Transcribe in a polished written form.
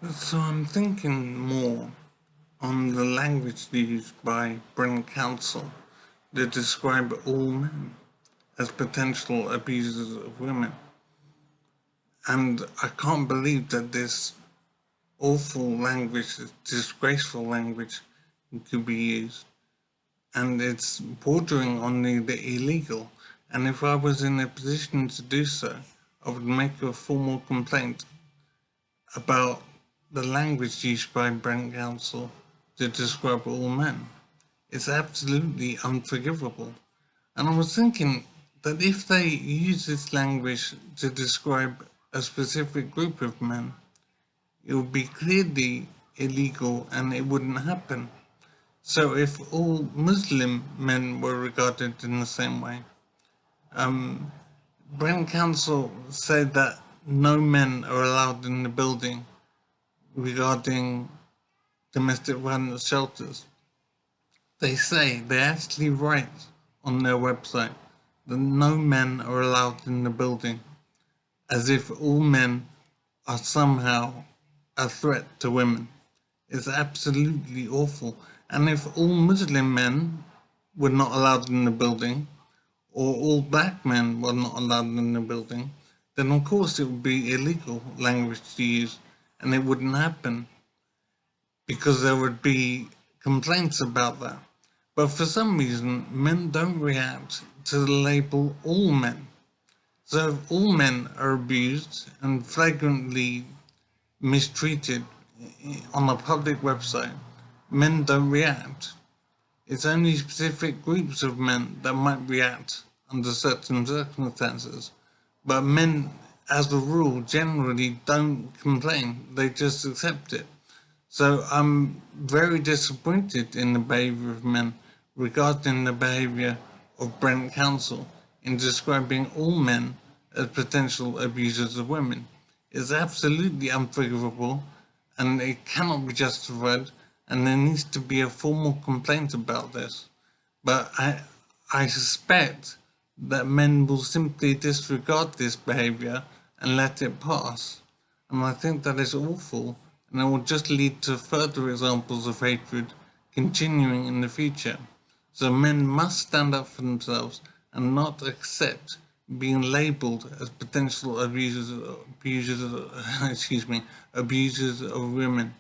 So I'm thinking more on the language used by Brent Council to describe all men as potential abusers of women. And I can't believe that this awful language, this disgraceful language could be used. And it's bordering on the illegal. And if I was in a position to do so, I would make a formal complaint about the language used by Brent Council to describe all men. It's absolutely unforgivable. And I was thinking that if they use this language to describe a specific group of men, it would be clearly illegal and it wouldn't happen. So if all Muslim men were regarded in the same way, Brent Council said that no men are allowed in the building regarding domestic violence shelters. They actually write on their website that no men are allowed in the building, as if all men are somehow a threat to women. It's absolutely awful. And if all Muslim men were not allowed in the building, or all black men were not allowed in the building, then of course it would be illegal language to use and it wouldn't happen because there would be complaints about that. But for some reason, men don't react to the label all men. So if all men are abused and flagrantly mistreated on a public website, men don't react. It's only specific groups of men that might react under certain circumstances. But men, as a rule, generally don't complain, they just accept it. So I'm very disappointed in the behaviour of men regarding the behaviour of Brent Council in describing all men as potential abusers of women. It's absolutely unforgivable and it cannot be justified and there needs to be a formal complaint about this. But I suspect that men will simply disregard this behaviour and let it pass. And I think that is awful and it will just lead to further examples of hatred continuing in the future. So men must stand up for themselves and not accept being labelled as potential abusers, abusers of women.